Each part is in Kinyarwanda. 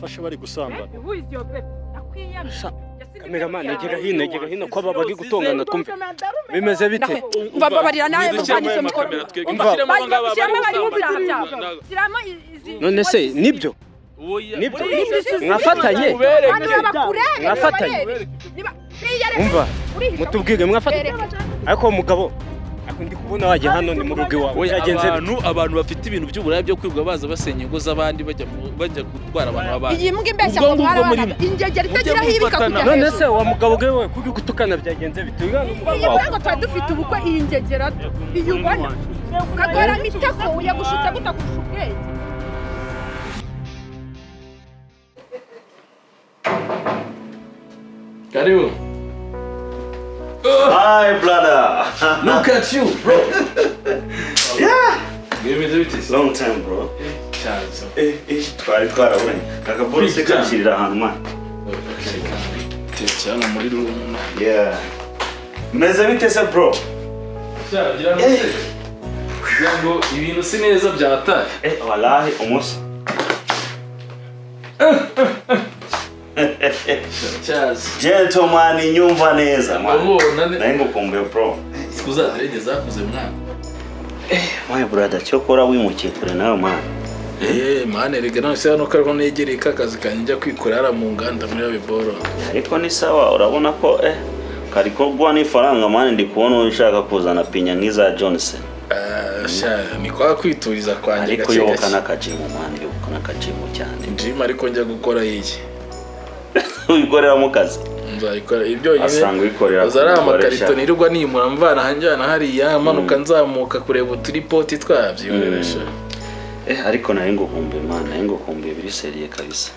bafashe bari gusambana. Who is your baby? Cameraman egera hino ko bagi gutongana twumve. Bimeze bite? Babarira nawe muvanize mukoro. None se nibyo? Nibyo mwafatanye? Umva mutubwige mwafatanye. Ariko mugabo ndi kubona waje hano ni mu rugo iwawe yagenze abantu bafite ibintu by'uburayi byo kwigwa baza basenya ingo z'abandi bajya gutwara abantu abandi. Iyi mbwa imbeshya ko twara ingegera itagira hibika kujya. None se wa mugabo gewe kugi gutukana byagenze bite? Ngo twari dufite ubukwe iyi ngegera iyubona. Kagora mitako yagushutse gutakurusha ubwenge. Karibu. Hi, brother. Look at you, bro. Yeah. Give me the witness. Long time, bro. Chance. Twara we. Kakaboro se kashirira ahantu man. Cyane muri room. Yeah. Meze bite se bro? Cyaragira no se. Ngo ibintu si neza byataye. Wallahi umunsi. Gentleman nyumva neza man. Nango kumbe bro. Sikuzaterege zakuze mwana. My brother cyokora wimukiye kure nawe man. Man erega no se hano kariko negereye kakazi kanjya kwikorera mu nganda muri abiboro. Ariko ni sawa urabona ko kariko gwa ni faranga man ndi kubona ushaka kuzana pinya nkiza Johnson. Ni kwa kwituriza kwanje ariko yoboka nakajimu man yoboka nakajimu cyane. Jim ariko njya gukora iki? Uyikorera mu kazi. Nzayikora ibyo nyine. Asanga uyikorera. Azara amakarito nirirwa nimura mvana hanjana hari yamanuka nzamuka kureba uturipoti twabyiyoresha. Ariko naye ngo kumbe man naye ngo kumbe biri seriye kabisa.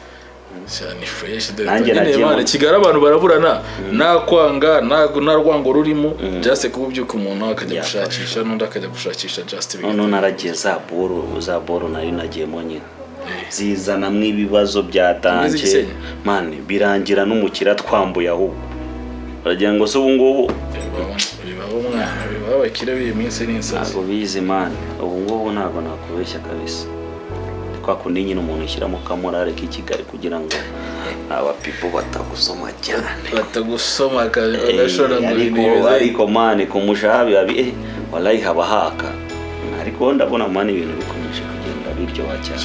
Cyane fresh de. Nyine man Kigara abantu baraburana nakwanga narwango rurimo just kububyuka umuntu akajya gushakisha n'undi akajya gushakisha just bibi. None naragiye za boro nayo nagiyemo nyine. Zizana mwibibazo byatanje man birangira n'umukira twambuye ahubwo bagira ngo se ubu ngubu bibaho mwana bibaho kirebiye iminsi n'insazi ntabwo bizi man ubu ngubu ntabwo nakubeshya kabisa kwa kundi nyine umuntu ushyiramo kamorale k'Ikigali kugira ngo aba people batagusoma cyane batagusoma kagashora ngo ariko man kumushabi abi wallahi habahaka ariko ndabona man ibintu bikomeje kugenda biryo wacyane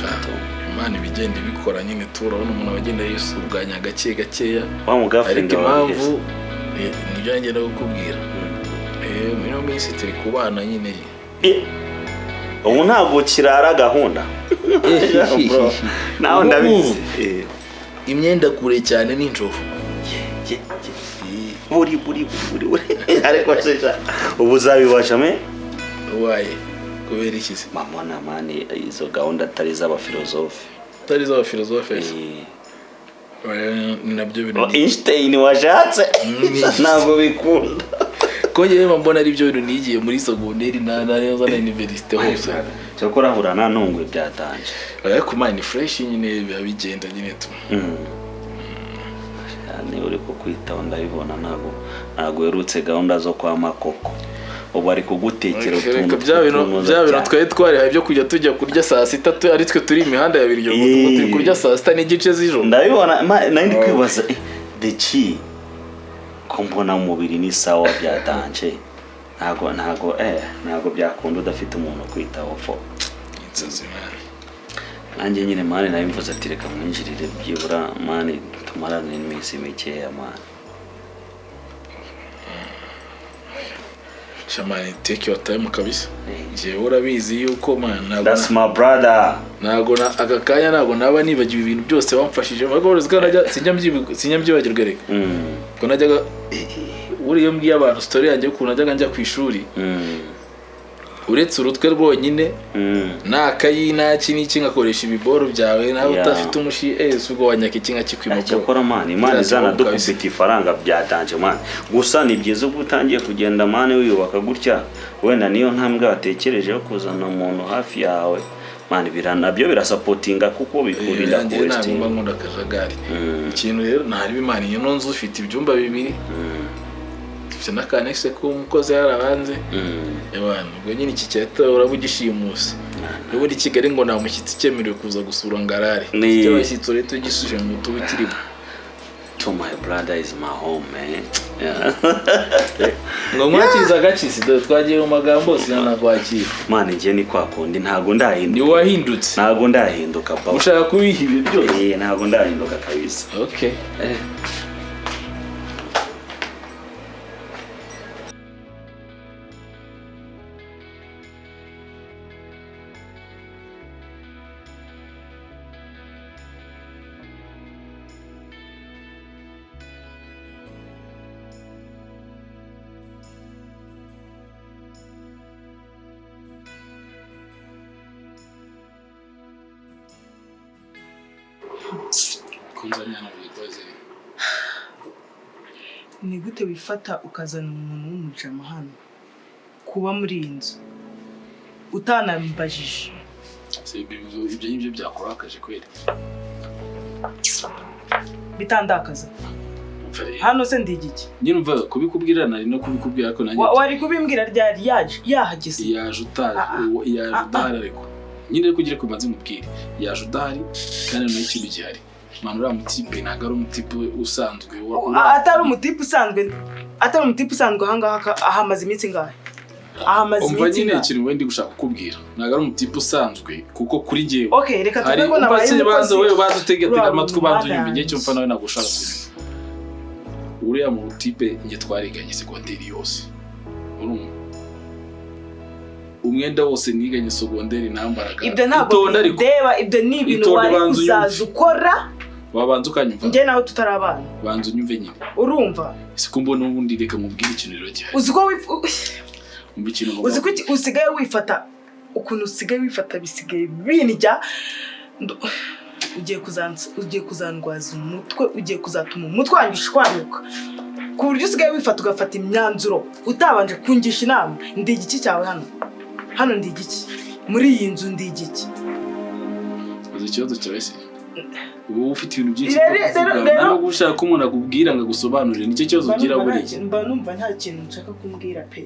Imana bigende bikora nyine turabona umuntu agenda yisuganya gakeya wa mugafringa ariko impamvu nibyo ngenda gukubwira muri minsi turi kubana nyine ubu ntabwo kirara gahunda naho ndabizi imyenda kure cyane n'injovu buri ariko sesha ubu zabibasha me waye kubera iki se mama na mani izo gahunda atari z'abafilozofe nabyo bintu Einstein washatse ntabwo bikunda ko yewe mbona ari byo bintu nigiye muri secondaire na university hose cyokora hurana ntungwe byatanje ariko man fresh nyine bigenda nyine tu ni uri ko kwitaho ndabibona ntabwo yerutse gahunda zo kwa makoko ubu ari kugutekera utuntu bya bintu twari byo kujya tujya kurya saa 6 ari twe turi imihanda ya biryo turi kurya saa 6 n'igice z'ijoro ndabibona nandi kwibaza the chi kumbona umubiri ni sawa byatanje ntago byakunda udafite umuntu kwitaho fo inzozi nanjye nyine mane nabimvuze ati reka mwinjirire byibura mane tumarane iminsi mikeya mane Shamani take your time kabisa. Je urabizi yuko man that's my brother. Nago na akakanya nago naba nibagiwe ibintu byose bamfashije. Bagorozga najya sinyabyibagirwa reka. Ko najyaga uri yombwiye abantu story yanjye ukuntu najyaga njya ku ishuri. Uretse urutwe rwonyine nakayi naki niki ngakoresha ibiboro byawe nawe utafite umushi ubwo wanyaka ikinga kikwimo cyakora man imana izana dukubita ifaranga byatanje man gusa ni byiza ubutangiye kugenda man wiyubaka gutya wenda niyo ntambwe watekereje kuzana umuntu hafi yawe man nabyo birasupportinga kuko bikurinda ku westing ntabwo nkunda kajagari ikintu rero ntari bimana iyo nonzo ufite ibyumba bibiri sinakanexe ko umukozi yarabanze yabana ubwo nyine iki cyeta urabugishimusa ubundi Kigali ngo nta mushyitsi cyemerewe kuza gusura ngarare Ni- cy'abashyitsi leta gisuje mu tuba kirimo To my brother is my home, man. ngo mwakiriza agakisi dore twagiye mu magambo sinanakwakira Mane njye ni kwa kundi ntago ndahinduka. ni wahindutse Ntago ndahinduka papa. ushaka kubiha ibi byose Ntago ndahinduka kabisa. okay ni gute wifata ukazana umuntu w'umujama hano kuba muri iyi nzu utanambajije? ibyo ngibyo byakurakaje kweli bitandakaza hano se ndi igiki? nyine umva kubikubwira nari no kubikubwira ko nanjye wari kubimbwira ryari yahageze yaje udahari ariko nyine rero kugira kubanze mubwire yaje udahari kandi nayo ikintu gihari mwana uriya mutipe ntabwo ari umutipe usanzwe atari umutipe usanzwe ahangaha ahamaze iminsi ingahe? umva nyine ikintu wenda gushaka kukubwira ntabwo ari umutipe usanzwe kuko kuri njyewe okay reka tuve ko nabaye umukozi wowe baza utegetera amatwi ubanza unyumva igihe cyo mfa nawe ntabwo ushaka kunyumva uriya mutipe njye twariganye segonderi yose umwenda wose niganye segonderi nambaraga ibyo ntabwo ndeba ibyo ni ibintu wari uzaza ukora wabanza ukanyumva njye nawe tutarabana banza unyumve nyine urumva siko mbona ubundi reka mubwire ikintu rero gihari uzi ko uzi ko usigaye wifata ukuntu usigaye wifata bisigaye binjya ugiye kuzandwaza umutwe ugiye kuzatuma umutwe wanjye ushwanyuka ku buryo usigaye wifata ugafata imyanzuro utabanje kungisha inama. Ndi igiki cyawe hano ndi igiki muri iyi nzu? ndi igiki? uzi ikibazo cyawe se ubu ufite ibintu byinshi ntabwo gushaka ko umuntu akubwira ngo agusobanurire nicyo kibazo ugira buriya mba numva nta kintu nshaka kumbwira pe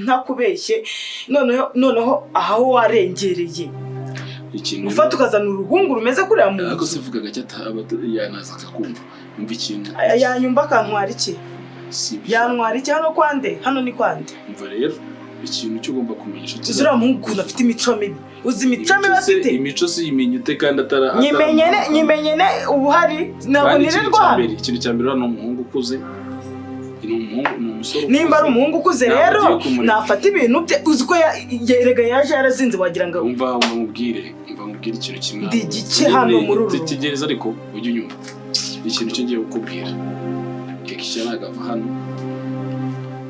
ntakubeshye noneho aho warengereye ufata ukazana uruhungu rumeze kuriya mu nzu ariko sivuga gake yanaza akakumva umva ikintu yanyumva akantwara iki? yantwara iki? hano ni kwande? umva rero ikintu cyo ugomba kumenyesha uzura muhungu ukuntu afite imico mibi. uzi imico mibi afite? imico si yimenye ute kandi nyimenye ubuhari ntabwo nirirwa hano. ikintu cya mbere hano umuhungu ukuze ni umusore nimba ari umuhungu ukuze rero nafata ibintu bye. uzi ko yerega yaje yarazinze wagira ngo umva umubwire ikintu kimwe ndi igiki hano muri uru tegereza ariko ujye unyumva ikintu cyo ngiye kukubwira kekisha nagava hano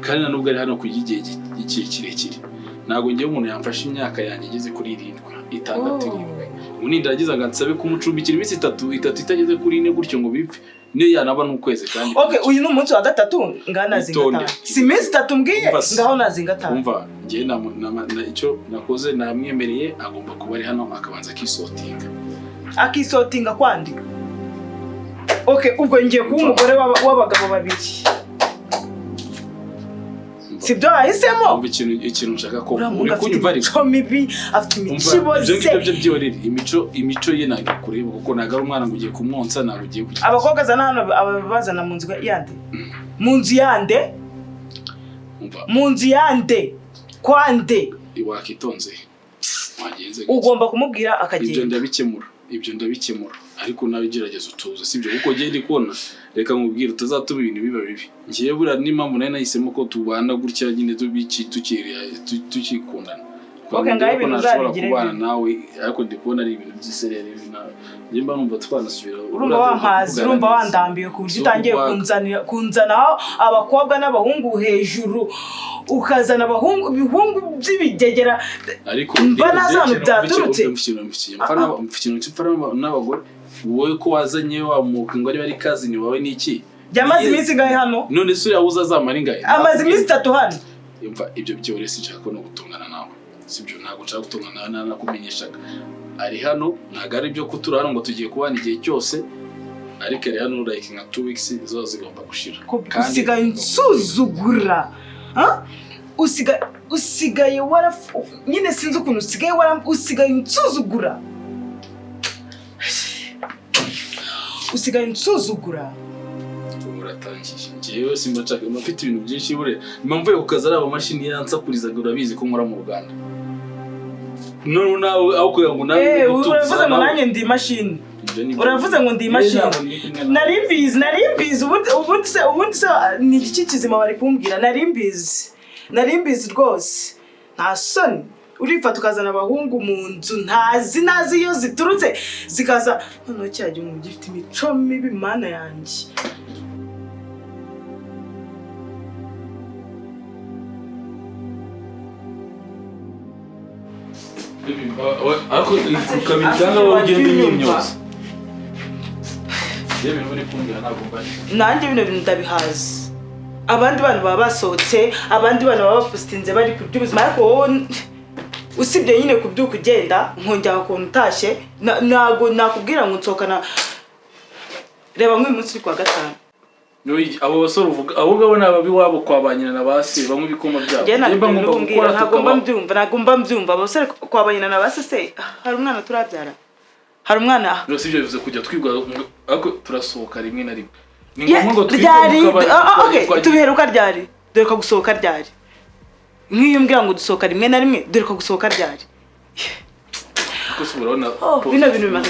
kandi nubwo ari hano ku gihe kirekire ntabwo ngiye umuntu yamfasha imyaka yanjye igeze kuri 7 ubundi ndagize ngatsabe kumucumbikira iminsi 3 itageze kuri 4 gutyo ngo bipfe niyo yanaba n'ukwezi kandi okay uyu ni umunsi wa gatatu nganazi ngata si iminsi 3 mbwiye ngaho nazi ngata umva ngiye na icyo nakoze namwemereye agomba kuba ari hano akabanza akisotinga kwandi. okay ubwo ngiye kuba umugore w'abagabo babiri sibyo ahisemo ikintu nshaka ko uri kunyumva ariko imico mibi afite imico iboze imico ye ntabwo kureba kuko ntabwo ari umwana ngo ugiye kumwonsa ntabwo ugiye kugira abakobwa zana hano ababazana mu nzu yande mu nzu yande kwande wakitonze wagenze ugomba kumubwira akagenda. ibyo ndabikemura ariko nawe gerageza utuze sibyo kuko giye ndi kubona reka nkubwire utazatuma ibintu biba bibi ngiye bura n'impamvu nayo nahisemo ko tubana gutya nyine tukikundana okay ngaho ibintu uzabigire kubana nawe ariko ndi kubona ari ibintu by'iserere nawe njye mba numva twanasubira urumva wampazi urumva wandambiye ku buryo utangiye kunzana abakobwa n'abahungu hejuru ukazana ibihungu by'ibigegera ariko mba nazanu byaturutse mfana n'abagore wowe ko wazanye wa mukungu ari kazi ni wawe niki byamaze iminsi ngahe hano none se uriya uzazamara ingahe amaze iminsi 3 hano yumva ibyo byose nshaka no gutungana nawe sibyo ntabwo nshaka gutungana nakumenyeshaga ari hano ntabwo ari byo kuturana ngo tugiye kubana igihe cyose ariko ari hano like nka 2 weeks zo zigomba gushira kandi usigaye nsuzugura usigaye warafu nyine sinzi ukuntu usigaye unsuzugura. Usigaye unsuzugura. Uratangiye. Njyewe simba nshaka mfite ibintu byinshi bure. Impamvu yo kukaza ari amamashini yansakurizaga urabizi ko nkora mu Rwanda. None nawe aho kugira ngo nawe uravuze ngo nanjye ndi machine. Uravuze ngo ndi machine. Narimbizi ubundi se ni iki kizima bari kumbwira narimbizi rwose. Nta soni urifata ukazana abahungu mu nzu ntazi iyo ziturutse zikaza none cyaje umuntu gifite imico mibi mana yanjye. Ako ukabitanga wagenda imyimyoza. Yewe muri kumbwira ntabwo mbari. Nanjye bino ndabihaza. Abandi bantu baba basohotse, abandi bantu baba bapostinze bari kubyubuzima ariko wowe usibye nyine kubyuka ugenda nkongera ko mutashye nago nakubwira ngo nsokana. Reba nk'uyu munsi kwa gatanu. Abo basore uvuga abo ngabo nababi wabo kwabanyina na base bamwe bikoma byabo. Nagomba mbyumva abasore kwabanyina na base se hari umwana turabyara. Hari umwana. No sibyo bivuze kujya twibwa ariko turasohoka rimwe na rimwe. Ni ngombwa ngo twibwe tubiheruka ryari. Dore ko gusohoka ryari. Nk'iyo mbwira ngo dusohoka rimwe na rimwe dore ko gusohoka ryari. Kusubira na bino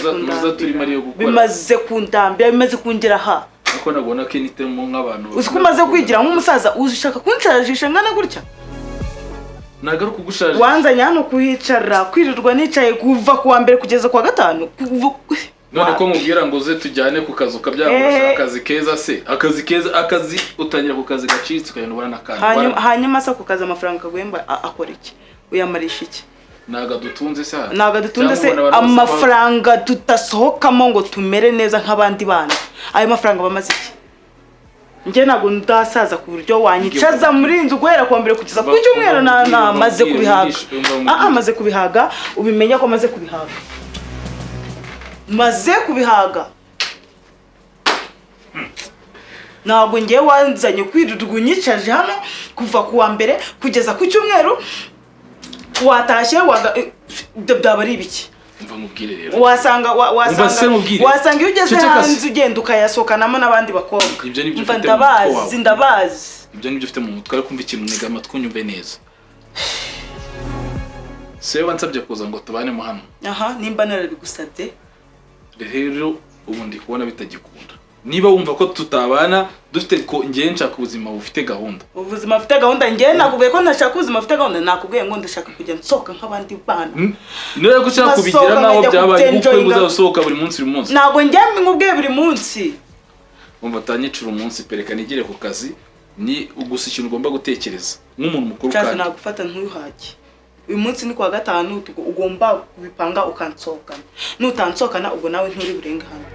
bimaze kundambya bimaze kungera ha. Uko nabona ke nitemo nk'abantu. Usikumaze kwigira nk'umusaza ushaka kunshajisha ngana gutya. Nagaruka kugushaje. Wanzanya hano kuhicara kwirirwa nicaye kuva kuwa mbere kugeza kwa gatanu. None ko mubwira ngo ze tujyane ku kazu kabyabasha akazi keza se akazi utangira ku kazi gacitse ukayana ubona nakandi. Hanyuma se ku kazi amafaranga kagwemba akora iki? Uyamarisha iki? Naga dutunze se. Amafaranga tutasohokamo ngo tumere neza nk'abandi bana. Ayo mafaranga bamaze iki? Nje nago ndasaza ku buryo wanyicaza muri inzu guhera kwa mbere kugeza ku cyumweru na maze kubihaga. Maze kubihaga ubimenya ko maze kubihaga. Maze kubihaga. Nago ngiye wanzanye kwirirwa unyicaje hano kuva kuwa mbere kugeza ku cyumweru. Watashye byabari ibiki? Mva mubwire rero. Wasanga iyo ugeze hanze ugenda ukayasokanamo n'abandi bakobwa. Mva ndabazi. Ibyo nibyo ufite mu mutwe ariko kumva ikintu nega amatwi unyumve neza. Se wansabye kuza ngo tubane mu hano. Nimba narabigusabye. Rero ubundi kubona bitagikunda. Niba wumva ko tutabana dufite ko ngiye nshaka ubuzima bufite gahunda. Ubuzima bufite gahunda ngiye nakubwiye ko ntashaka ubuzima bufite gahunda nakubwiye ngo ndashaka kujya nsoka nk'abandi bana. Niyo gushaka kubigira naho byabaye ubukwe buzasohoka buri munsi. Nago njye nkubwiye buri munsi. Umva tanyicira umunsi pereka nigire ku kazi ni ugusa ikintu ugomba gutekereza nk'umuntu mukuru kandi. Cyane nagufata ntuyuhage. Uyu munsi ni kwa gatanu ugomba kubipanga ukansokana. Nutansokana ubwo nawe nturi burenga hano.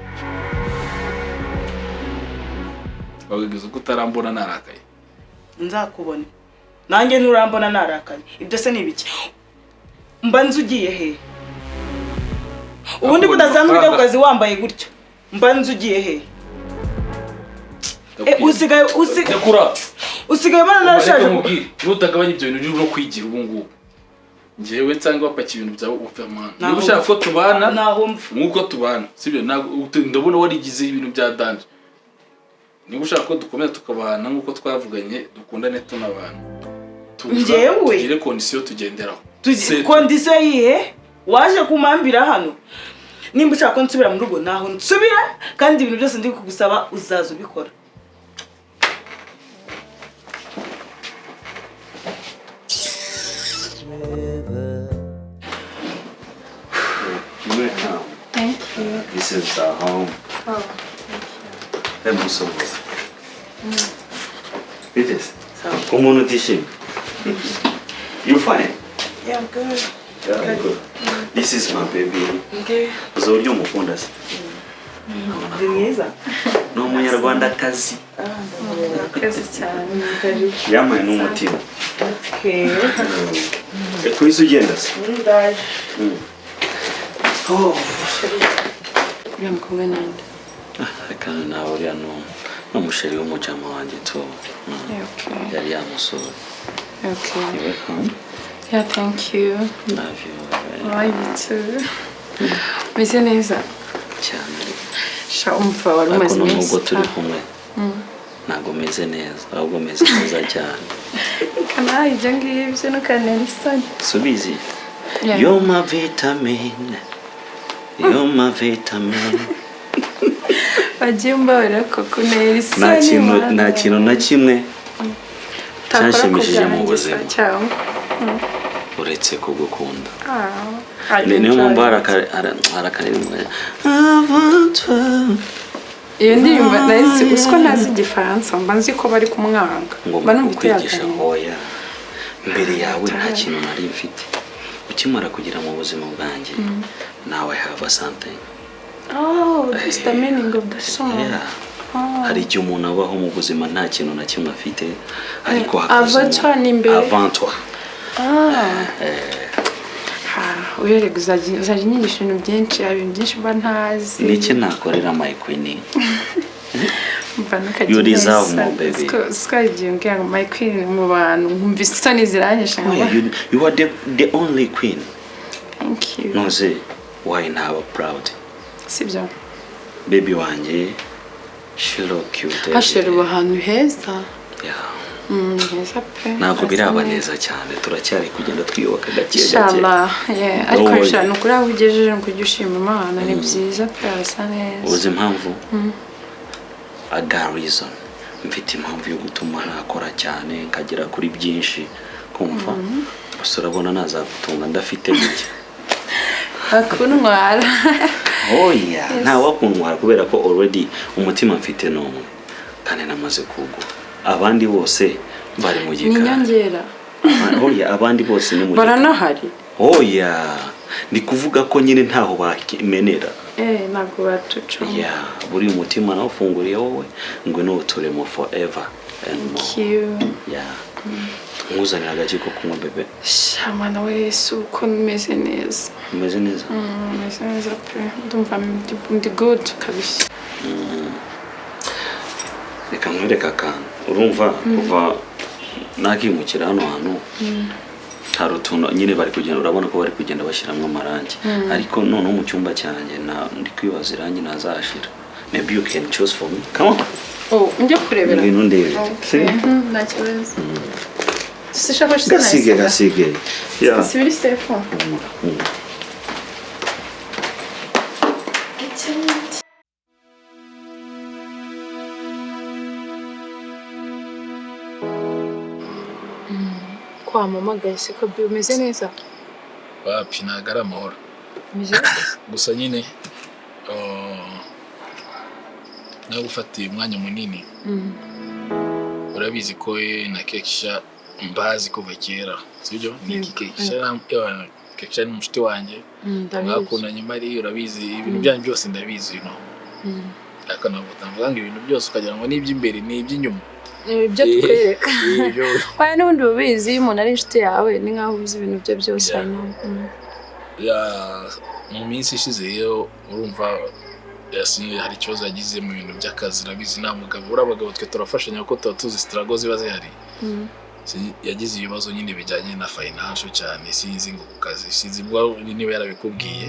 Wageze ko utarambona narakaye. Nzakubona. Nanjye nturambona narakaye. Ibyo se nibiki? Mba nzugiye he? Ubundi kudazamwe ujya kukazi wambaye gutya. Mba nzugiye he? Usigaye bana narashaje mubwire. Nutagabanya ibyo bintu uri no kwigira ubu ngubu. Njewe cyangwa bapaki ibintu byawe ufamana. Niba ushaka ko tubana nkuko tubana. Sibyo ndabona warigize ibintu bya danje. Niba ushaka ko dukomeza tukabana nkuko twavuganye dukundane tunabana. Njewe tugire condition tugenderaho. Condition yihe? Waje kumambira hano. Nimba ushaka ko nsubira mu rugo naho nsubira kandi ibintu byose ndi kugusaba uzaza ubikora. Welcome. Thank you. This is our home. Oh, Let me show you. It is. Umuntu utishimye. You fine? Yeah, I'm good. Yeah, good. This is my baby. Okay. Uzuri umukunda se. Ni mwiza. No munyarwandakazi. murakoze cyane. Yamaye n'umutima. Okay. Kwisi ugenda se? Ndaje. Uriya mukobwa nande? Reka nawe uriya n'umusheri w'umujama wanjye tu. Yari yamusura. Okay. You're welcome. Yeah, thank you. Love you. Why you too? Meze neza. Cyane. Sha umva wari Ariko umaze nubwo iminsi turi kumwe. Ntabwo meze neza, ahubwo meze neza cyane. kana ibyo ngibyo nukanera isoni. Subizi. Yeah. You're my vitamin. You're my vitamin. Wagiye umbabarira ko kunera isoni. Nta kintu na kimwe cyanshimishije mu buzima uretse kugukunda. Niyo mpamvu harakaririmba iyo ndirimbo nahise usiko ntazi igifaransa mba nzi ko bari kumwanga ngomba kukwigisha hoya mbere yawe nta kintu nari mfite ukimara kugira mu buzima bwanjye now I have something. Oh, that's the meaning of the song. Yeah. Hari igihe umuntu abaho mu buzima nta kintu na kimwe afite ariko hakaza n'imbere avant toi. Urere guzaje inyigisho ibintu byinshi ibintu byinshi mba ntazi. Niki nakorera my queen? Mva nakaje. You deserve more, baby. Skaje ngira ngo my queen mu bantu nkumva isoni ziranyisha ngo. You are the only queen. Thank you. No say why now proud. Sibyo. Baby wanje she look cute. Ashera ahantu heza. Yeah. Heza pe. Ntabwo biraba neza cyane turacyari kugenda twiyubaka gake gake. Inshallah. Yeah, ariko bishana kuri aho ugejeje no kujya ushima Imana ni byiza pe arasa neza. Uzi impamvu? A got reason. Mfite impamvu yo gutuma nakora cyane nkagera kuri byinshi kumva. Gusa urabona nazagutunga ndafite bike. Akuntwara. Oya, nta wakuntwara kubera ko already umutima mfite n'umwe kandi namaze kugwa. Abandi bose bari mu gikari. Ninyongera. Oya, abandi bose ni mu gikari. Baranahari. Oya, ndi kuvuga ko nyine ntaho bakimenera. Ntabwo batucuma. Yeah, buri umutima nawo ufunguriye wowe ngo n'uturemo forever and more. Thank you. Yeah. Muzanira agace ko kunywa bebe. Shamana Yesu uko meze neza. Umeze neza? Meze neza pe. Ndumva ndi good kabisa. Reka nkwereka akantu. Urumva kuva nakimukira hano hantu. Hari utuntu nyine bari kugenda urabona ko bari kugenda bashyiramo amarangi. Ariko none mu cyumba cyanjye ndi kwibaza irangi nazashira. Maybe you can choose for me. Come on. Oh, njye kurebera. Ngwino ndebe. Nta kibazo. Sishaka kushika. Gasige. Yeah. Sibiri sefo. Kwa mama gase ko umeze neza. Wapi nagara amahoro. Umeze Gusa nyine nawe ufatiye umwanya munini. Urabizi ko na Kekisha mbazi kuva kera. Sibyo? Ni Kekisha ni mushiti wanjye. Mwakundanye mari urabizi ibintu byanyu byose ndabizi no. Ariko navuga ngo ibintu byose ukagira ngo n'iby'imbere n'iby'inyuma. Ibyo tukwereka. Waye n'ubundi ubizi umuntu ari inshuti yawe ni nkaho ubizi ibintu bye byose mu minsi ishize yo urumva hari ikibazo yagize mu bintu by'akazi urabizi nta mugabo urabagabo twe turafashanya kuko tuba tuzi struggle ziba zihari. Yagize ibibazo nyine bijyanye na financial cyane sinzi ngo ku kazi sinzi bwo niba yarabikubwiye.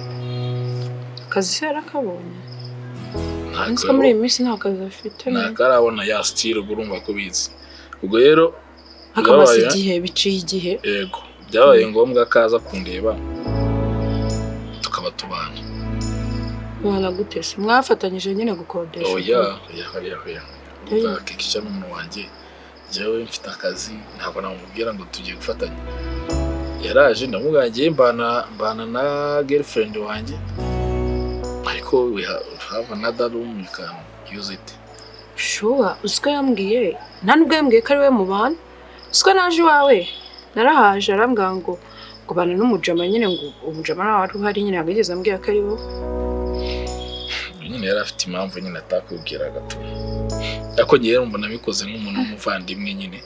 Akazi yarakabonye. Niko muri iyi minsi nta kazi afite. Ntakarabona ya still urumva ko bizi. Ubwo rero akabaza igihe biciye igihe. Yego byabaye ngombwa kaza kundeba tukaba tubana. Mwana gutese mwafatanyije nyine gukodesha. Oya. Kekisha n'umuntu wanjye jewe mfite akazi ntabwo namubwira ngo tugiye gufatanya. Yaraje ndamugagiye mbana na girlfriend wanjye. Ariko we have another room you can use it. Sure, usko yambwiye. Nta nubwo yambwiye ko ari we mu bantu. Usko naje wawe. Narahaje arambwira ngo bana n'umujama nyine ngo umujama nawe ari uhari nyine ageze ambwira ko ari wo. Nyine yari afite impamvu nyine atakubwira gato. Ariko ngiye numva nabikoze nk'umuntu w'umuvandimwe nyine.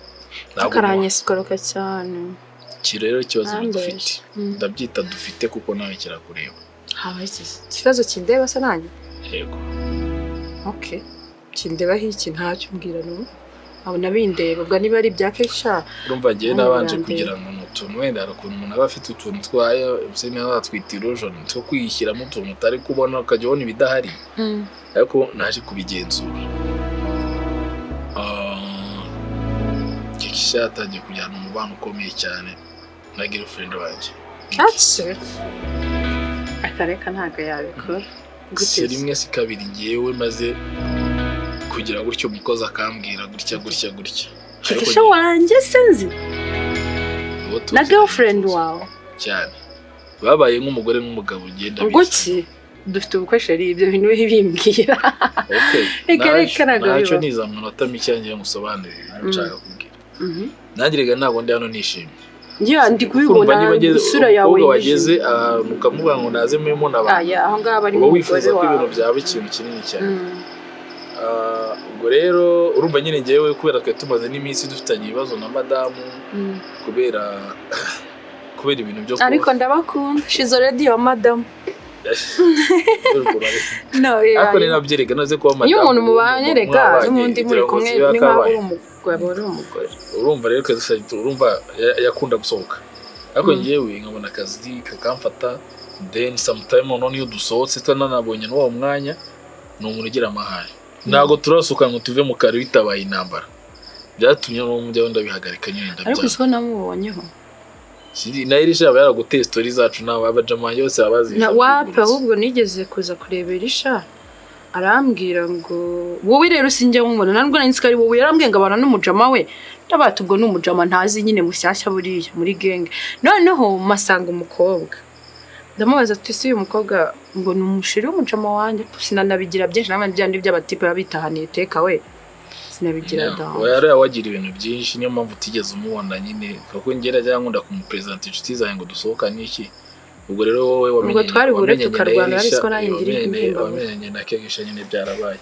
Akaranye sikoroka cyane. Kirero kibazo dufite. Ndabyita dufite kuko nawe kirakureba. Haba iki? Kibazo kindeba sananye? Yego. Okay. Kindeba hiki ntacyo mbwira no. abona bindeba ubwo niba ari ibya Kesha urumva ngiye nabanje kugira ngo n'utuntu wenda hari ukuntu umuntu aba afite utuntu twaye se niba watwita erosion two kwishyiramo utuntu utari kubona ukajya ubona ibidahari ariko naje kubigenzura Kesha yatangiye kujyana umubano ukomeye cyane na girlfriend wanjye akareka ntago yabikora si rimwe si kabiri ngewe maze kugira gutyo umukozi akambwira gutya Kesha wanjye senzi na girlfriend wawe cyane babaye nk'umugore n'umugabo ugenda guki dufite ubukwesheri ibyo bintu bibimbwira reka nacyo niza mu minota mike ngiye ngusobanurira nshaka kubwira nagirega ntabwo ndi hano nishimye ndi kubibona isura yawe wageze ukamuvuga ngo naze memo n'abantu aho ngaho bari mu wifuza ko ibintu byaba ikintu kinini cyane ubwo rero urumva nyine ngewe kubera twe tumaze n'iminsi dufitanye ibibazo na madamu kubera ibintu byo ariko ndabakunda she's already your madam ariko ni nabyereka naze kuba madamu iyo umuntu mubanye rega n'undi muri kumwe ni nkaho uri umugabo uri umugore urumva rero urumva yakunda gusohoka ariko ngewe nkabona akazi kakamfata then sometime none iyo dusohotse tananabonye n'uwo mwanya ni umuntu ugira amahane ntago turasuka ngo tuve mu kare bitabaye intambara byatumye no mu byo ndabihagarika nyine ndabya ariko siko namubonyeho sindi nayirisha yaba yaraguteye story zacu nawe abajama yose abazi wapa ahubwo nigeze kuza kurebera isha arambwira ngo wowe rero sinjye mubona ntabwo nanditse ari wowe yarambwiye ngo abana n'umujama we ndabata ubwo n'umujama ntazi nyine mushyashya buriya muri genge noneho masanga umukobwa ndamubaza ati se uyu mukobwa ngo ni umushiri w'umujama wanjye sinanabigira byinshi n'abandi byandi by'abatipe babitahaniye teka we sinabigira daho yari wagira ibintu byinshi niyo mpamvu utigeze umubona nyine kuko ngera cyangwa nkunda kumupresent inshuti zanjye ngo dusohokane iki ubwo rero wowe wamenye ubwo twari bure tukarwana ariko nanjye ngira impimba wamenye na Kesha nyine byarabaye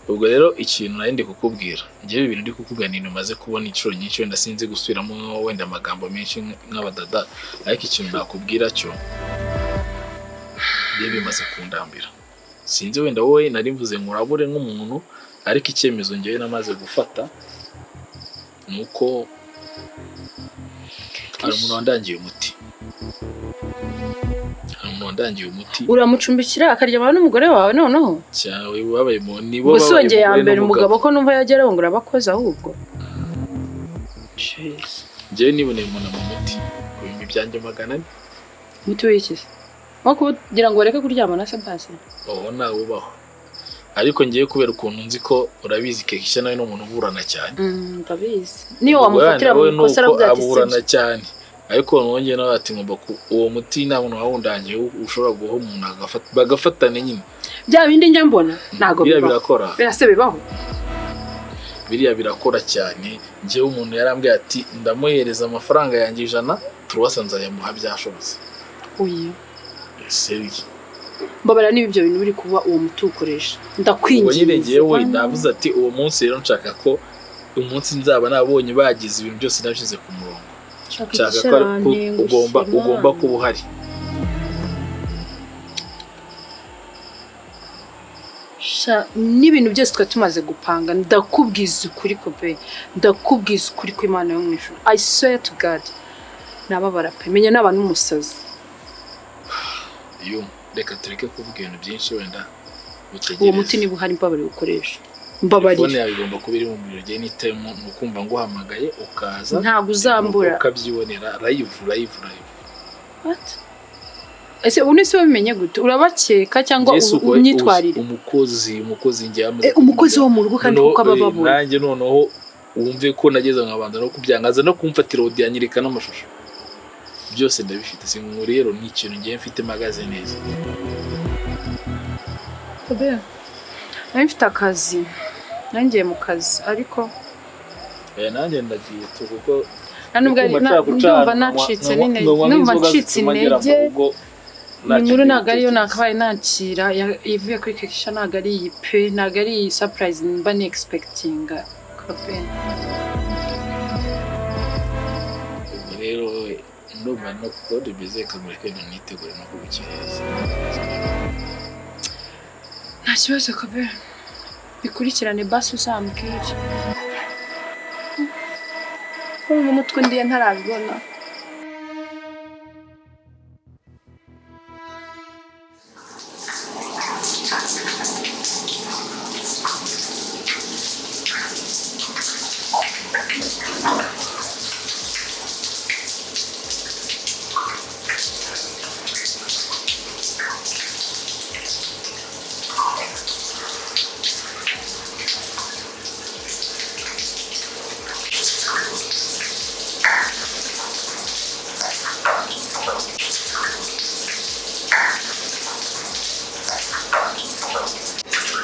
ubwo rero ikintu nari ndi kukubwira ngiye ibintu ndi kukubwira ni maze kubona inshuro nyinshi wenda sinzi gusubiramo wenda amagambo menshi nk'abadada ariko ikintu nakubwira cyo bimaze kundambira sinzi wenda wowe nari mvuze ngo urabure nk'umuntu ariko icyemezo ngewe namaze gufata nuko hari umuntu wandangiye umuti uramucumbikira akaryamana n'umugore wawe noneho cyawe babaye mu nibo babaye gusongeye yambere umugabo ko numva yageraho ngo urabakoze ahubwo ngewe niboneye umuntu mu muti ibintu byanjye 400 muti w'ikize nko kugira ngo bareke kuryamana se basi nawe ubaho ariko ngiye kubera ukuntu nzi ko urabizi Kesha nawe n'umuntu uburana cyane ndabizi niyo wamufatira mu kosa aburana cyane ariko nongeye nawe ati ngomba uwo muti nta muntu wawundangiye ushobora guha umuntu bagafatana nyine bya bindi njya mbona ntago birakora birase bibaho biriya birakora cyane ngewe umuntu yarambwiye ati ndamuhereza amafaranga yanjye 100 tuwasanze yamuha byashobotse oya seri mbabara niba ibyo bintu biri kuba uwo muti ukoresha ndakwinginze nyine ngewe navuze ati uwo munsi rero nshaka ko umunsi nzaba nabonye bagize ibintu byose nabishize ku murongo nshaka ko ugomba kuba uhari n'ibintu byose twa tumaze gupanga ndakubwiza ukuri kobe ndakubwiza ukuri ko Imana yo mu ijuru I swear to God nababara pe menya n'abantu umusazi reka tureke kuvuga ibintu byinshi wenda uwo muti niba uhari mbabari ukoresha mbabarira telefone yawe igomba kuba iri mu biro gihe n'itemu nukumva ngo uhamagaye ukaza ntabwo uzambura ukabyibonera live what ese unese wabimenye gute urabakeka cyangwa unyitwarire umukozi ngiye amaze umukozi wo mu rugo kandi kuko abababona nanjye noneho wumve ko nageze nkabanza no kubyangaza no kumfatira audio yanyereka n'amashusho byose ndabifite singu rero ni ikintu ngiye mfite magaze neza Kobe mfite akazi nangiye mu kazi ariko nanjye ndagiye kuko numva nacitse intege inkuru ntabwo ariyo nakabaye nakira ivuye kuri Kesha ntabwo ari iyi pe ntabwo ari iyi surprise mba ni expectinga Kobe rero ndumva no kode bize kamureke nitegure no kubukereza nta kibazo Kobe bikurikirane basi uzambwire mu mutwe ndiye ntarabibona.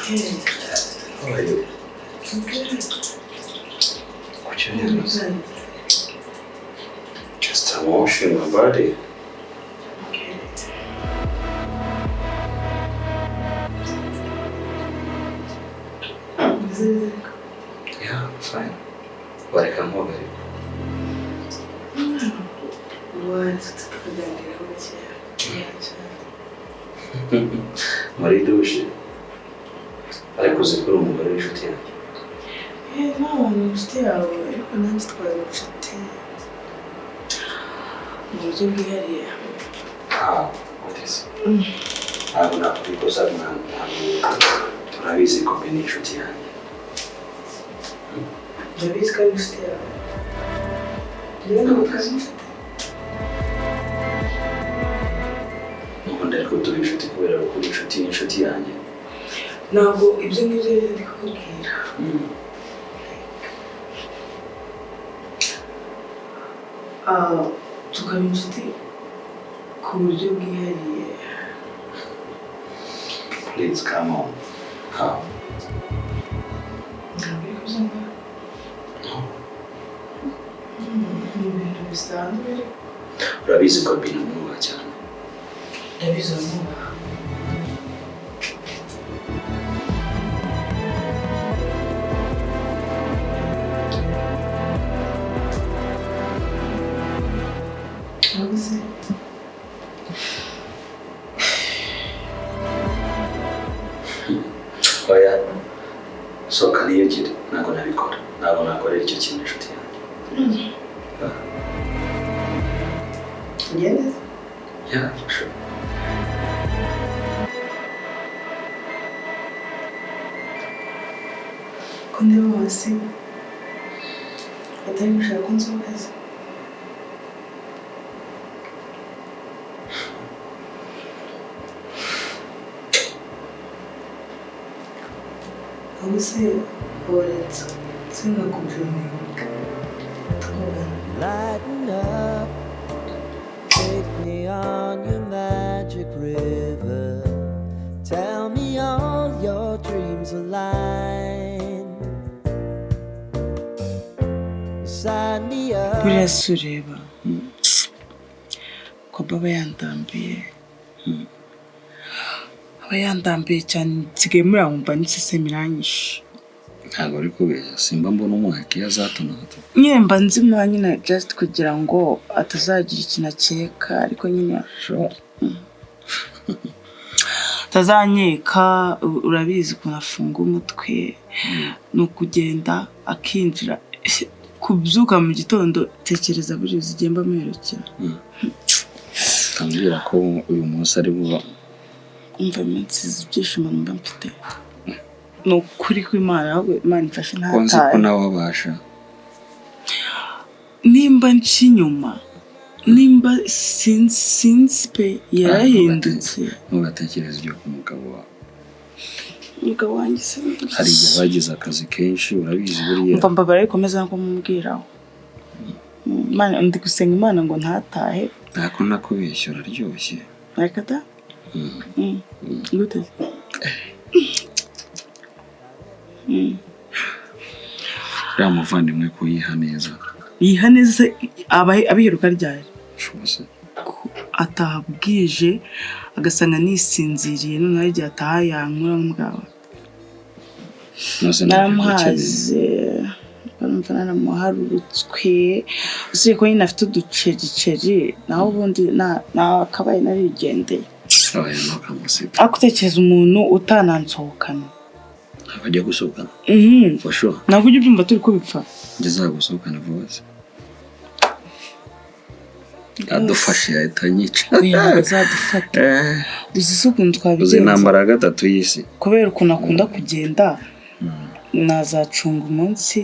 How are you? What you doing? Just washing my body. Yeah, fine. But I can move it. Muri douche. Ariko uzikora umugore w'inshuti yanjye. Ntabwo inshuti yawe ariko nanjye twari inshuti mu buryo bwihariye. Guteze. Ntabwo nakubikoza ntabwo turabizi ko mbe n'inshuti yanjye. Ndabizi ko ari inshuti yawe. Rero ntabwo twazi inshuti. Nubundi ariko turi inshuti kubera ko uri inshuti n'inshuti yanjye. Ntabwo ibyo ngibyo rero ndi kukubwira. Tukaba inshuti ku buryo bwihariye. Please come on. How? Ntabwo uri kubyumva? Ni ibintu bisanzwe ariko. Urabizi ko bintu mwubaha cyane. Ndabizi uramwubaha. Oya, sohoka niyegere, ntabwo nabikora. Ntabwo nakorera icyo kintu inshuti yanjye. Yes. Yeah, for sure. Ko ndeba hasi atari gushaka ko nsohokaza. Aho se waretse sinakubwira Lighten up, take me on your magic river. Tell me all your dreams align. Sign me up. buriya si ureba ko baba yandambiye aba yandambiye cyane nsigaye muramwumva n'isesemi iranyishe. Ntabwo ari kubeshya, simba mbona umwaka iyo azato na hato. Nyine mba nzimuha nyine just kugira ngo atazagira ikintu akeka ariko nyine atazanyeka. Urabizi ukuntu afunga umutwe ni ukugenda akinjira kubyuka mu gitondo tekereza buri zigenda amuherekera. Tambira ko uyu munsi ari buba. Umva iminsi ibyishimo mba mfite ni ukuri kw'Imana, ahubwo Imana ifashe ntataye. Konzi ko nawe wabasha. Nimba nci inyuma nimba sinzi pe yarahindutse. Ntugatekereze ibyo ku mugabo wawe. Umugabo wanjye se Hari igihe bagize akazi kenshi urabizi buriya. mva mbabara ariko meze nko mumubwiraho. Imana ndi gusenga Imana ngo ntatahe. Ntako nakubeshya uraryoshye. Reka da? Gute? Uriya muvandimwe ko yiha neza. Yiha neza abiheruka ryari? Shobose. Ataha bwije agasanga nisinziriye none ari igihe ataha yankura nk'umugabo. Naramuhaze barumva naramuharurutswe usiye ko nyine afite uducericeri naho ubundi nakabaye narigendeye. Oya ntukamuseka. Akutekereza umuntu utanansohokana. Abajya gusohokana. For sure. Ntabwo ujya ubyumva turi kubipfa. Ngezagusohokana vuba se. adufashe yahita anyica oya azadufata uzi se ukuntu uzi twabigenza intambara ya gatatu y'isi kubera ukuntu akunda kugenda nazacunga umunsi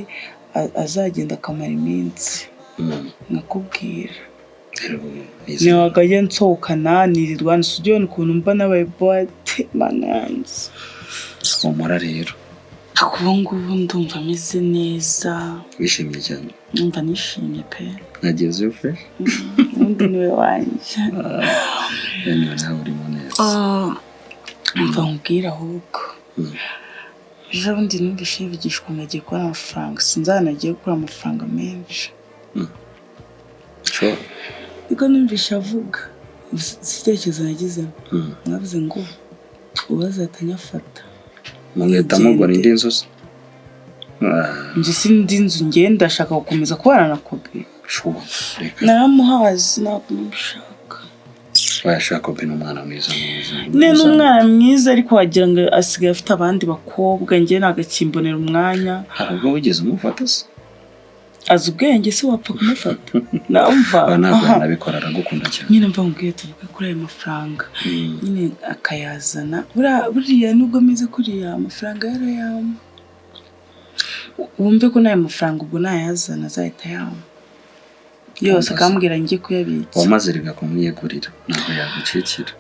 azagenda akamara iminsi nakubwira niwagajya nsohokana nirirwa nsujyone ukuntu mba nabaye boate mananzi umura rero ubu ngubu ndumva ameze neza wishimye cyane ndumva nishimye pe nageze ufe undi niwe wanjye niwe nawe urimo neza mva nkubwira ahubwo ejo bundi numvise yivugishwa ngo agiye kubona amafaranga sinzanagiye gukura amafaranga menshi niko numvise avuga igitekerezo nagizemo navuze ngo ubu azatanyafata mugahita mugura indi nzu se njye sindi nzu ngenda ndashaka gukomeza kubana na Kobe naramuhazi ntabwo mbishaka wayashaka Kobe n'umwana mwiza n'umwana mwiza ariko wagira ngo asigaye afite abandi bakobwa njye nagakimbonera umwanya hari ubwo wigeze umufata se azi ubwenge se wapfa kumufata namva ntabwo nabikora aragukunda cyane nyine mva nkubwiye tuvuge kuri ayo mafaranga nyine akayazana buriya nubwo ameze kuriya amafaranga yarayama wumve ko n'ayo mafaranga ubwo nayazana azahita yama yose akambwira njye kuyabitsa wamaze rega kumwiyegurira ntabwo yagucikira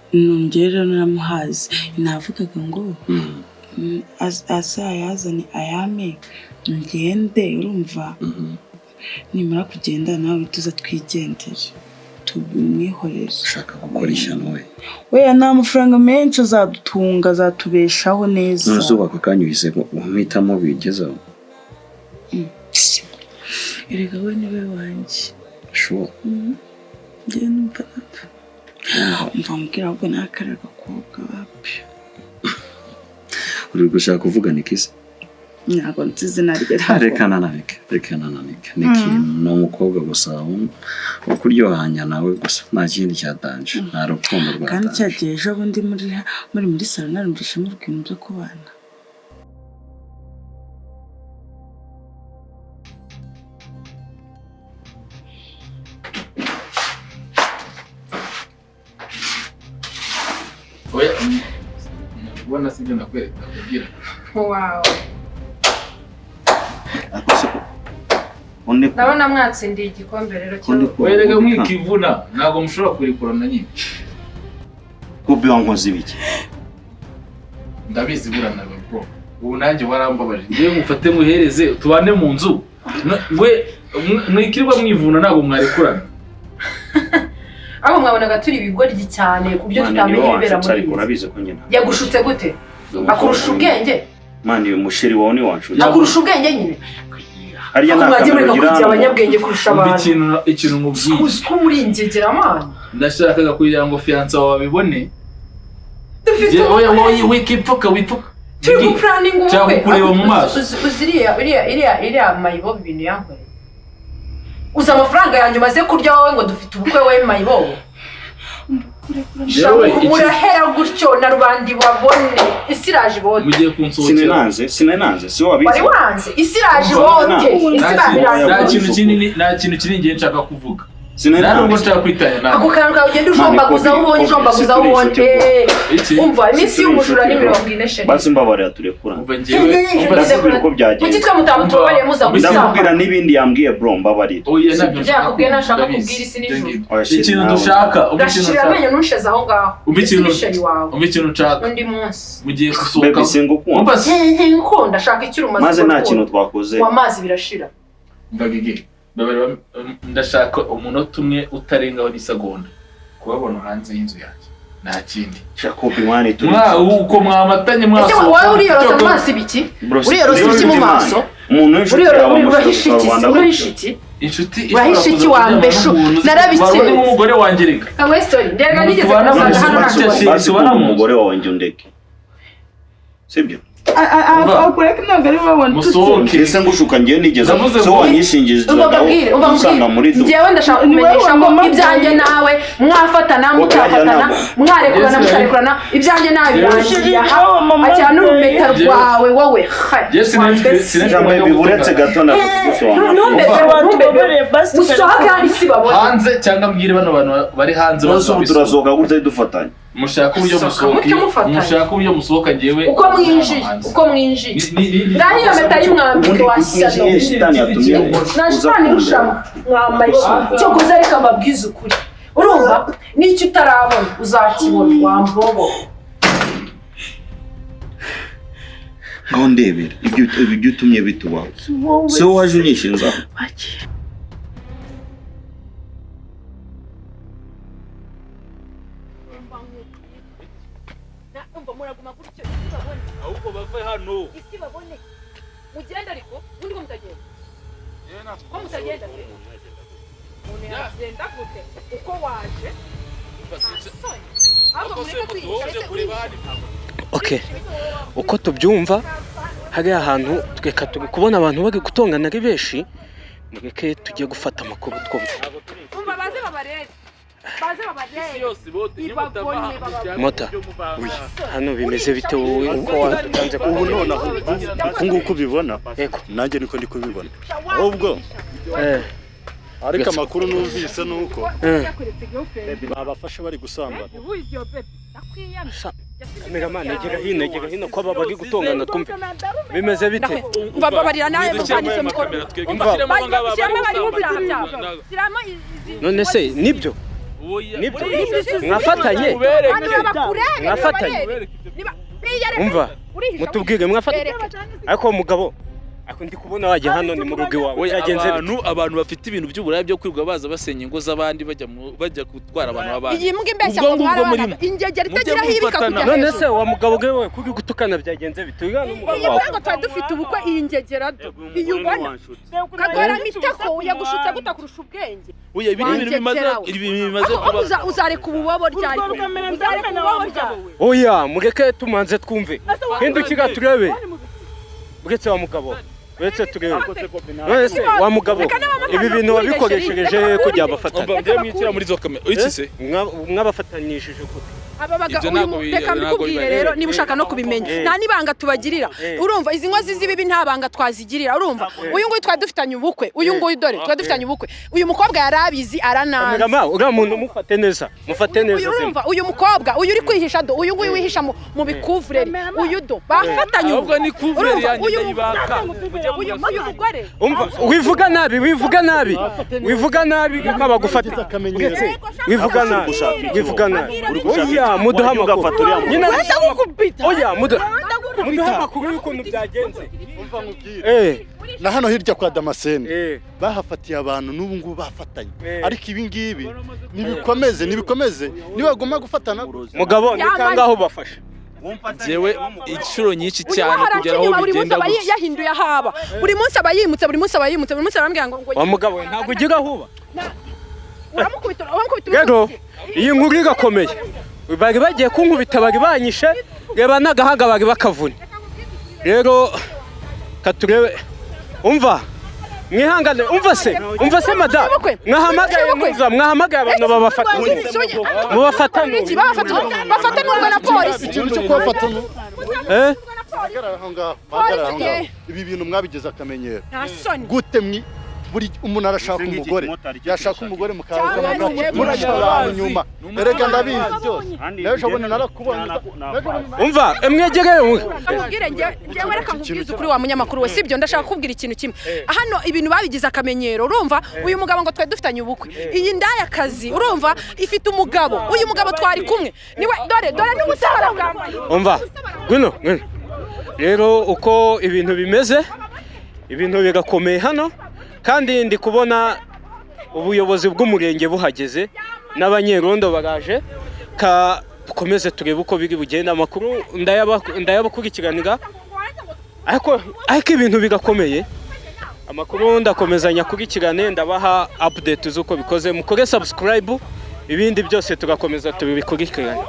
njye rero naramuhazi navugaga ngo azayazane ayame ngende urumva nimara kugenda nawe tuza twigendere tumwihorere ushaka gukora ishyano we nta mafaranga menshi azadutunga azatubeshaho neza ntuzubaka akanya uhise uhitamo bigezaho erega we niwe wanjye sure njye numva mva mubwira ahubwo nakara agakobwa wapi uri gushaka kuvugana iki se ntabwo nzi izina rye reka nananike ni ikintu ni umukobwa gusa wo kuryohanya nawe gusa nta kindi cyatanje nta rukundo rwatanje kandi cyagiye ejo bundi muri salo narumvishe muvuga ibintu byo kubana oya ubona sibyo nakwereka kugira wow ndabona mwatsindiye igikombe rero werega mwikivuna ntabwo mushobora kurikurana nyine Kobe wankoze ibiki ndabizi burana bwo ubu nanjye warambabaje ngiye mufate muhereze tubane mu nzu we mwikirwa mwivuna ntabwo mwarekurana aho mwabonaga turi ibigoryi cyane ku byo tutamenye ibibera muri urabizi ko nyina yagushutse gute akurusha ubwenge mani umusheri wawe ni wanshutse akurusha ubwenge nyine hariya nakamera kugira abanyabwenge kurusha abantu ikintu mubwiye ko muri ingegera amana ndashakaga kugira ngo fiance wawe abibone oya wikipfuka turi guplanning ubukwe cyangwa kureba mu maso iriya mayibo ibintu yankoreye uza amafaranga yanjye umaze kurya wowe ngo dufite ubukwe we mayibo murahera gutyo na rubandi babone isiraje bote mugiye kunsohokera sinananze si wabizi wari wanze isiraje bote nta kintu kinini ngiye nshaka kuvuga ntabwo nshaka kwitanya nawe ako kantu kawe ugenda ujombaguza aho ubonye ujombaguza aho ubonye umva iminsi y'umujura ni 40 basi mbabarira turekura ndakubwira uko byagenze kuki twe mutamutubareye muza gusaba ndakubwira n'ibindi yambwiye bro mbabarira byakubwiye nashaka kubwira isi n'ijuru ikintu dushaka ugashira amenyo ntusheze aho ngaho ikintu nshaka undi munsi mugiye gusohoka nkunda ashaka icyo urumaze maze nta kintu twakoze wamazi birashira ndashaka umunota umwe utarengaho n'isegonda kubabona hanze y'inzu yanjye nta kindi Jacob mani turi uko mwamatanye ese wowe uriyoroza mu maso ibiki uriyoroza iki mu maso umuntu urahisha iki urahisha iki wambeshu narabitse umugore wanjye reka kamwe story ndega nigeze kuzaga hano basi ubona umugore wawe njye undeke sibyo akureka ntabwo ari wowe musohoke ese ngushuka ngiye nigeze Ndavuze so ngo- wanyishingije ubabwire usanga muri du njyewe ndashaka kumenyesha ko ibyanjye nawe mwafatana mutafatana mwarekurana mutarekurana ibyanjye nawe birangiye aha akira n'urumeta rwawe wowe biburetse gato usohoke hano isi babona hanze cyangwa mbwire bano bantu bari hanze turasohoka gutya dufatanye mushaka uburyo musohoka ngewe uko mwinjiye iriya meta y'umwambiko wa salo nta shitani rushamo mwambaye cyo kuza reka mbabwize ukuri urumva n'icyo utarabona uzakibona wambobo ngaho ndebera ibyo utumye bitubaho si wowe waje unyishinzaho ahubwo bave hano isi babone mugenda ariko undi ko mutagenda ko mutagenda se umuntu yagenda gute uko waje Okay, uko tubyumva hariya hantu tweka turi kubona abantu bari gutongana ari benshi, mureke tujye gufata amakuru twumva. umva baze babareze Mota hano bimeze bite wowe uko watanze ubu nonaho nguko ubibona yego nanjye niko ndi kubibona ahubwo ariko amakuru numvise nuko babafashe bari gusambana Kameramani egera hino ko aba bari gutongana twumve bimeze bite babarira nawe mutanize mukoro none se nibyo mwafatanye umva mutubwire mwafatanye ariko mugabo ako ndi kubona waje hano ni mu rugo iwawe yagenze abantu bafite ibintu by'uburaya byo kwirwa baza basenya ingo z'abandi bajya gutwara abantu b'abandi iyi mbwa imbeshya ko mwarabana ingegera itagira hibika kujya none se wa mugabo wewe kuri gutukana byagenze bitugana n'umugabo wawe ngo twari dufite ubukwe iyi ngegera iyo ubona kagora mitako yagushutse gutakurusha ubwenge uye ibintu bimaze kuba uzareka ububobo ryari uzareka ububobo ryari oya mureke tumanze twumve hindukiga turebe bwetse wa mugabo wetse turebe none se wa mugabo ibi bintu wabikoresheje kujya abafatanya ngiye mwitira muri zo kamera iki se mwabafatanyishije gute ababaga reka mbikubwire rero niba ushaka no kubimenya nta nibanga tubagirira urumva izi nkozi z'ibibi nta banga twazigirira urumva uyu nguyu twari dufitanye ubukwe uyu nguyu dore twari dufitanye ubukwe uyu mukobwa yarabizi aranazi uriya muntu mufate neza urumva uyu mukobwa uyu uri kwihisha do uyu nguyu wihisha mu bikuvureri uyu do bafatanye ubwo ni kuvureri yanjye ndayibaka uyu mugore wivuga nabi nk'abagufata wivuga nabi oya muduha amakuru nyine oya muduha amakuru y'ukuntu byagenze na hano hirya kwa Damascene bahafatiye abantu n'ubu ngubu bafatanye ariko ibi ngibi nibikomeze nibagomba gufatana mugabo ni kangaho bafasha jewe inshuro nyinshi cyane kugera aho bigenda gusa yahinduye ahaba buri munsi abayimutse buri munsi arambwira ngo wa mugabo ntabwo ugira huba uramukubita rero iyi nkuru igakomeye bari bagiye kunkubita bari banyishe reba n'agahanga bari bakavuna rero katurebe umva mwihangane umva se madame mwahamagaye abantu babafatana bafatanwa na polisi ibi bintu mwabigize akamenyero gute buri umuntu arashaka umugore yashaka umugore mukaza murashaka nyuma erega ndabizi byose naje bone narakubona umva emwegereye ubwire ngewe reka nkubwize ukuri wa munyamakuru we sibyo ndashaka kubwira ikintu kimwe hano ibintu babigize akamenyero urumva uyu mugabo ngo twari dufitanye ubukwe iyi ndaya kazi urumva ifite umugabo uyu mugabo twari kumwe niwe dore n'ubusabara bwambaye umva gwino rero uko ibintu bimeze ibintu bigakomeye hano kandi ndi kubona ubuyobozi bw'umurenge buhageze n'abanyerondo baraje dukomeze turebe uko biri bugenda amakuru ndayabakurikiranira ariko ibintu bigakomeye amakuru ndakomezanya kurikirane ndabaha update z'uko bikoze mukore subscribe ibindi byose tugakomeza tubikurikirane